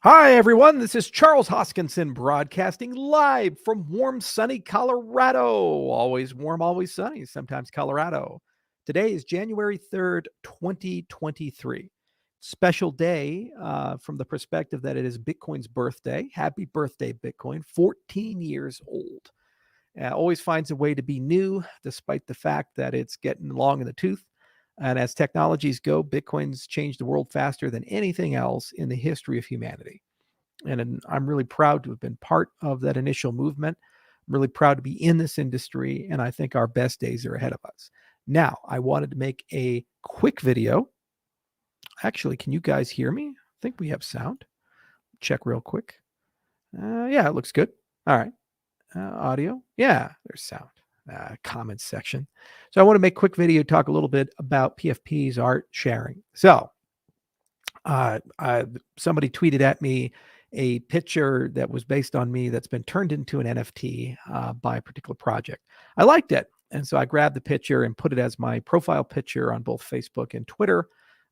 Hi, everyone. This is Charles Hoskinson broadcasting live from warm, sunny Colorado. Always warm, always sunny, sometimes Colorado. Today is January 3rd, 2023. Special day from the perspective that it is Bitcoin's birthday. Happy birthday, Bitcoin. 14 years old. Always finds a way to be new, despite the fact that it's getting long in the tooth. And as technologies go, Bitcoin's changed the world faster than anything else in the history of humanity. And I'm really proud to have been part of that initial movement. I'm really proud to be in this industry, and I think our best days are ahead of us. Now, I wanted to make a quick video. Actually, can you guys hear me? I think we have sound. Check real quick. Yeah, it looks good. All right. Audio. Yeah, there's sound. Comments section. So I want to make a quick video, talk a little bit about PFP's art sharing. So somebody tweeted at me a picture that was based on me that's been turned into an NFT by a particular project. I liked it. And so I grabbed the picture and put it as my profile picture on both Facebook and Twitter.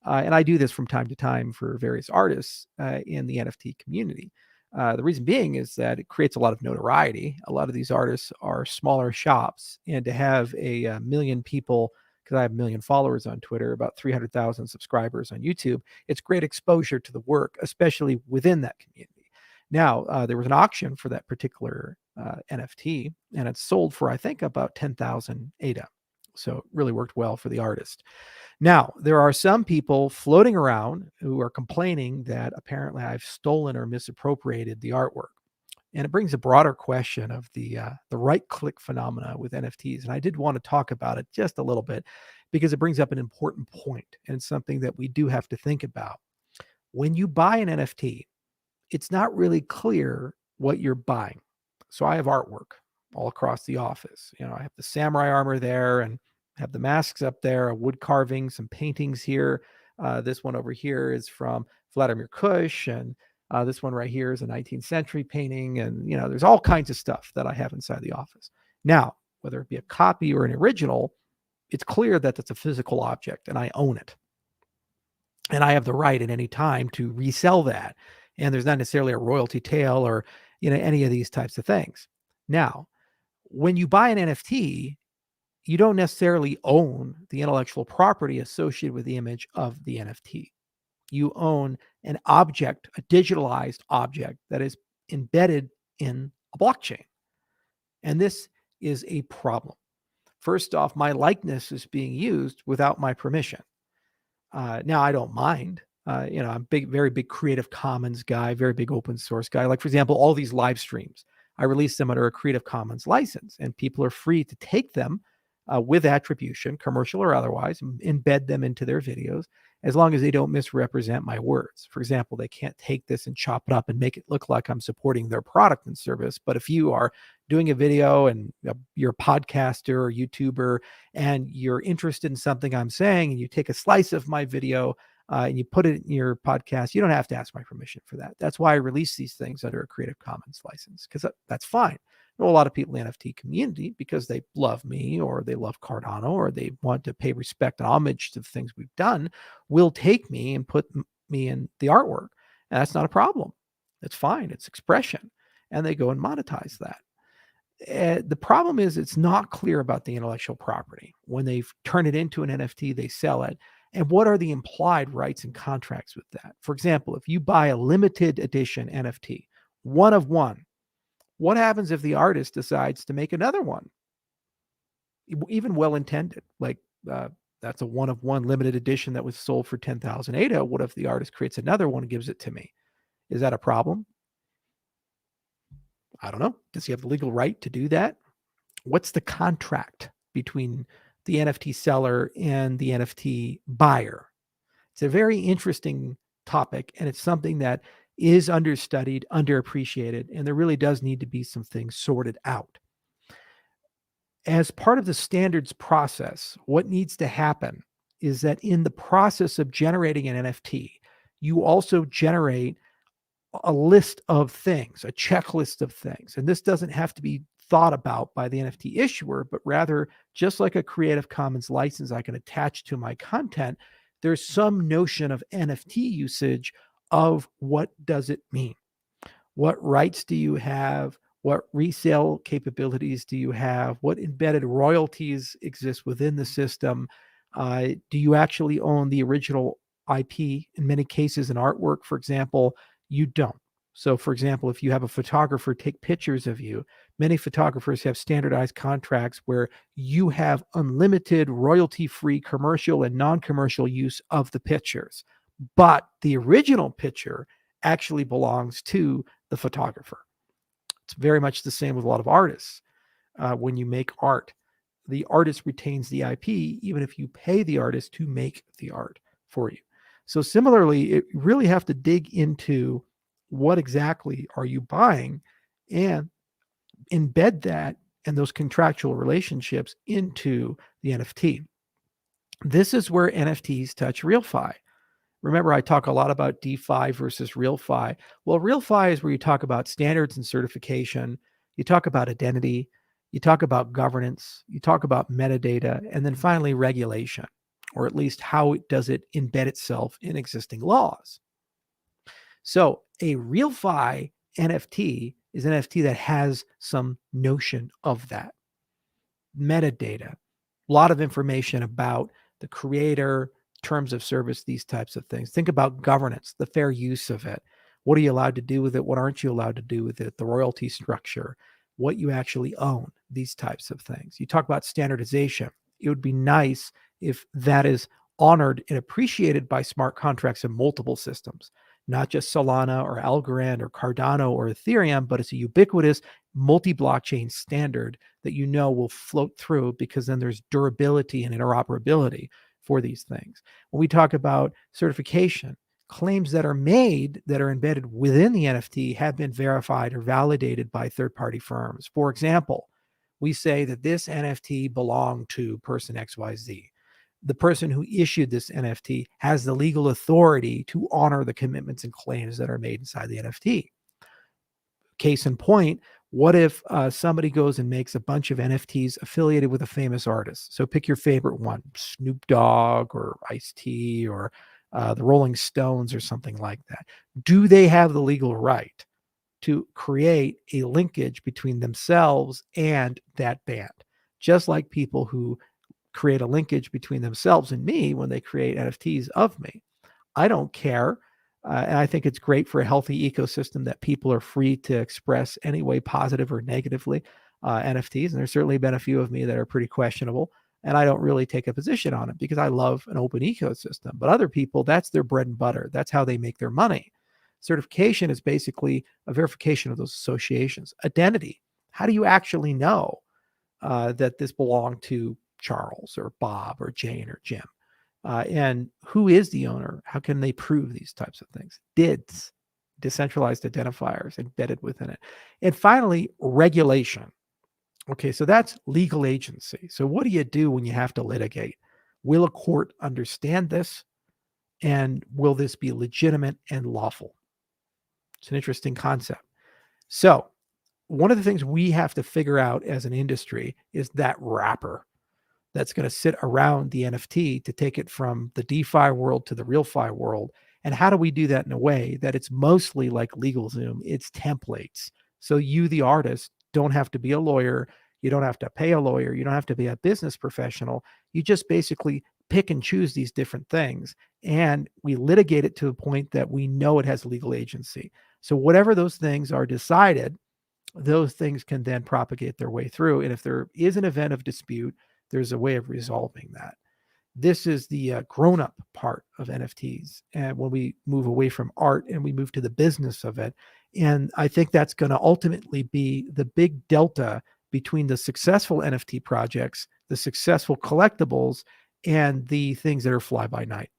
And I do this from time to time for various artists in the NFT community. The reason being is that it creates a lot of notoriety. A lot of these artists are smaller shops, and to have a million people, because I have 1 million followers on Twitter, about 300,000 subscribers on YouTube, it's great exposure to the work, especially within that community. Now, there was an auction for that particular NFT, and it sold for, I think, about 10,000 ADA. So it really worked well for the artist. Now, there are some people floating around who are complaining that apparently I've stolen or misappropriated the artwork. And it brings a broader question of the right-click phenomena with NFTs. And I did want to talk about it just a little bit because it brings up an important point and something that we do have to think about. When you buy an NFT, it's not really clear what you're buying. So I have artwork all across the office. You know, I have the samurai armor there and have the masks up there, a wood carving, some paintings here. This one over here is from Vladimir Kush, and this one right here is a 19th century painting. And, you know, there's all kinds of stuff that I have inside the office. Now, whether it be a copy or an original, it's clear that it's a physical object and I own it. And I have the right at any time to resell that. And there's not necessarily a royalty tail or, you know, any of these types of things. Now, when you buy an NFT, you don't necessarily own the intellectual property associated with the image of the NFT. You own an object, a digitalized object that is embedded in a blockchain. And this is a problem. First off, my likeness is being used without my permission. Now, I don't mind. You know, I'm very big Creative Commons guy, very big open source guy. Like, for example, all these live streams, I release them under a Creative Commons license, and people are free to take them with attribution, commercial or otherwise, embed them into their videos, as long as they don't misrepresent my words. For example, they can't take this and chop it up and make it look like I'm supporting their product and service. But if you are doing a video and you're a podcaster or YouTuber and you're interested in something I'm saying, and you take a slice of my video and you put it in your podcast, you don't have to ask my permission for that. That's why I release these things under a Creative Commons license, because that's fine. I know a lot of people in the NFT community, because they love me or they love Cardano or they want to pay respect and homage to the things we've done, will take me and put me in the artwork. And that's not a problem. It's fine. It's expression. And they go and monetize that. The problem is it's not clear about the intellectual property. When they turn it into an NFT, they sell it. And what are the implied rights and contracts with that? For example, if you buy a limited edition NFT, one of one, what happens if the artist decides to make another one? Even well-intended, like that's a one of one limited edition that was sold for 10,000 ADA. What if the artist creates another one and gives it to me? Is that a problem? I don't know. Does he have the legal right to do that? What's the contract between the NFT seller and the NFT buyer? It's a very interesting topic, and it's something that is understudied, underappreciated, and there really does need to be some things sorted out. As part of the standards process, what needs to happen is that in the process of generating an NFT, you also generate a list of things, a checklist of things. And this doesn't have to be thought about by the NFT issuer, but rather, just like a Creative Commons license I can attach to my content, there's some notion of NFT usage of what does it mean? What rights do you have? What resale capabilities do you have? What embedded royalties exist within the system? Do you actually own the original IP? In many cases, in artwork, for example, you don't. So, for example, if you have a photographer take pictures of you, many photographers have standardized contracts where you have unlimited royalty-free commercial and non-commercial use of the pictures. But the original picture actually belongs to the photographer. It's very much the same with a lot of artists. When you make art, the artist retains the IP, even if you pay the artist to make the art for you. So similarly, you really have to dig into what exactly are you buying and embed that and those contractual relationships into the NFT. This is where NFTs touch RealFi. Remember, I talk a lot about DeFi versus RealFi. Well, RealFi is where you talk about standards and certification, you talk about identity, you talk about governance, you talk about metadata, and then finally regulation, or at least how does it embed itself in existing laws. So a RealFi NFT is an NFT that has some notion of that. Metadata, a lot of information about the creator, terms of service, these types of things. Think about governance, the fair use of it. What are you allowed to do with it? What aren't you allowed to do with it? The royalty structure, what you actually own, these types of things. You talk about standardization. It would be nice if that is honored and appreciated by smart contracts in multiple systems, not just Solana or Algorand or Cardano or Ethereum, but it's a ubiquitous multi-blockchain standard that you know will float through, because then there's durability and interoperability for these things. When we talk about certification, claims that are made that are embedded within the NFT have been verified or validated by third-party firms. For example, we say that this NFT belonged to person XYZ. The person who issued this NFT has the legal authority to honor the commitments and claims that are made inside the NFT. Case in point, what if somebody goes and makes a bunch of NFTs affiliated with a famous artist? So pick your favorite one, Snoop Dogg or Ice-T or the Rolling Stones or something like that. Do they have the legal right to create a linkage between themselves and that band? Just like people who create a linkage between themselves and me when they create NFTs of me. I don't care. And I think it's great for a healthy ecosystem that people are free to express any way, positive or negatively, NFTs. And there's certainly been a few of me that are pretty questionable. And I don't really take a position on it because I love an open ecosystem. But other people, that's their bread and butter. That's how they make their money. Certification is basically a verification of those associations. Identity. How do you actually know that this belonged to Charles or Bob or Jane or Jim? And who is the owner? How can they prove these types of things? DIDs, decentralized identifiers embedded within it. And finally, regulation. Okay, so that's legal agency. So what do you do when you have to litigate? Will a court understand this? And will this be legitimate and lawful? It's an interesting concept. So one of the things we have to figure out as an industry is that wrapper that's going to sit around the NFT to take it from the DeFi world to the RealFi world. And how do we do that in a way that it's mostly like LegalZoom? It's templates. So you, the artist, don't have to be a lawyer. You don't have to pay a lawyer. You don't have to be a business professional. You just basically pick and choose these different things. And we litigate it to a point that we know it has legal agency. So whatever those things are decided, those things can then propagate their way through. And if there is an event of dispute, there's a way of resolving that. This is the grown-up part of NFTs. And when we move away from art and we move to the business of it, and I think that's going to ultimately be the big delta between the successful NFT projects, the successful collectibles, and the things that are fly-by-night.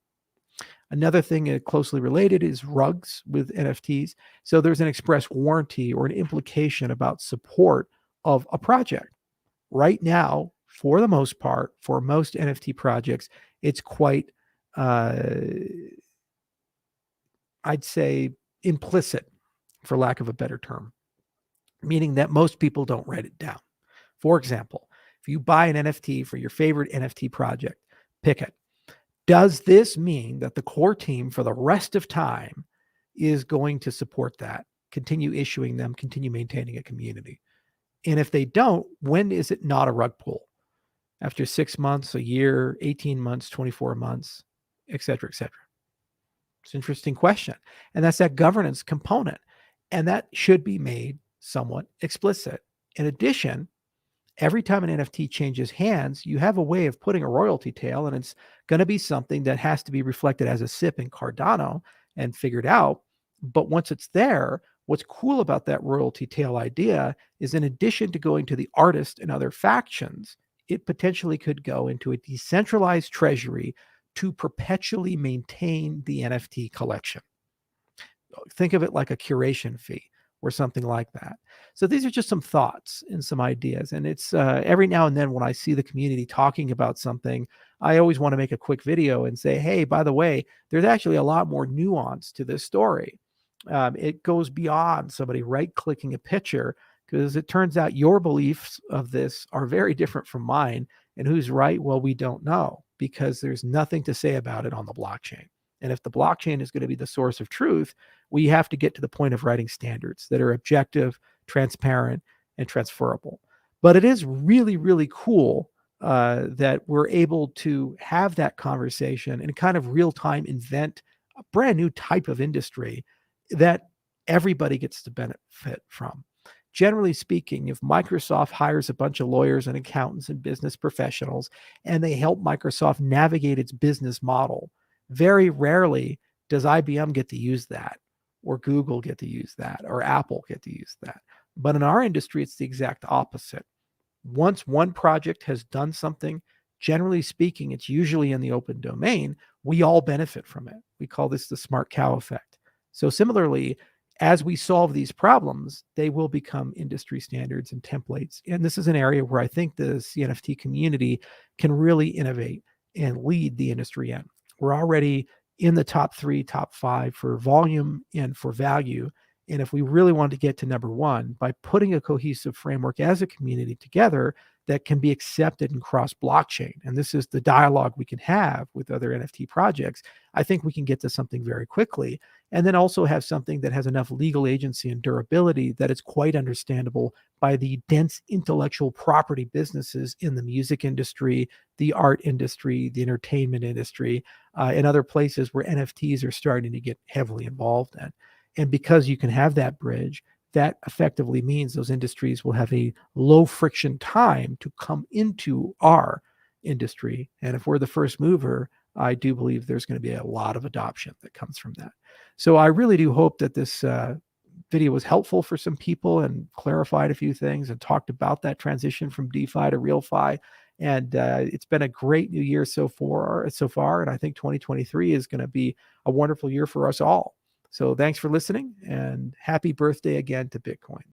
Another thing closely related is rugs with NFTs. So there's an express warranty or an implication about support of a project. Right now, for the most part, for most NFT projects, it's quite, I'd say, implicit, for lack of a better term, meaning that most people don't write it down. For example, if you buy an NFT for your favorite NFT project, pick it. Does this mean that the core team for the rest of time is going to support that, continue issuing them, continue maintaining a community. And if they don't, when is it not a rug pull? After 6 months, a year, 18 months, 24 months, et cetera, et cetera. It's an interesting question. And that's that governance component. And that should be made somewhat explicit. In addition, every time an NFT changes hands, you have a way of putting a royalty tail, and it's going to be something that has to be reflected as a SIP in Cardano and figured out. But once it's there, what's cool about that royalty tail idea is, in addition to going to the artist and other factions, it potentially could go into a decentralized treasury to perpetually maintain the NFT collection. Think of it like a curation fee or something like that. So these are just some thoughts and some ideas. And it's every now and then when I see the community talking about something, I always want to make a quick video and say, hey, by the way, there's actually a lot more nuance to this story. It goes beyond somebody right-clicking a picture, because it turns out your beliefs of this are very different from mine. And who's right? Well, we don't know, because there's nothing to say about it on the blockchain. And if the blockchain is going to be the source of truth, we have to get to the point of writing standards that are objective, transparent, and transferable. But it is really, really cool that we're able to have that conversation and kind of real time invent a brand new type of industry that everybody gets to benefit from. Generally speaking, if Microsoft hires a bunch of lawyers and accountants and business professionals and they help Microsoft navigate its business model, very rarely does IBM get to use that, or Google get to use that, or Apple get to use that. But in our industry, it's the exact opposite. Once one project has done something, generally speaking, it's usually in the open domain, we all benefit from it. We call this the smart cow effect. So similarly, as we solve these problems, they will become industry standards and templates. And this is an area where I think the CNFT community can really innovate and lead the industry in. We're already in the top 3, top 5 for volume and for value. And if we really want to get to number 1, by putting a cohesive framework as a community together that can be accepted and cross blockchain, and this is the dialogue we can have with other NFT projects, I think we can get to something very quickly. And then also have something that has enough legal agency and durability that it's quite understandable by the dense intellectual property businesses in the music industry, the art industry, the entertainment industry, and other places where NFTs are starting to get heavily involved in. And because you can have that bridge, that effectively means those industries will have a low friction time to come into our industry. And if we're the first mover, I do believe there's going to be a lot of adoption that comes from that. So I really do hope that this video was helpful for some people and clarified a few things and talked about that transition from DeFi to RealFi. And it's been a great new year so far. And I think 2023 is going to be a wonderful year for us all. So thanks for listening, and happy birthday again to Bitcoin.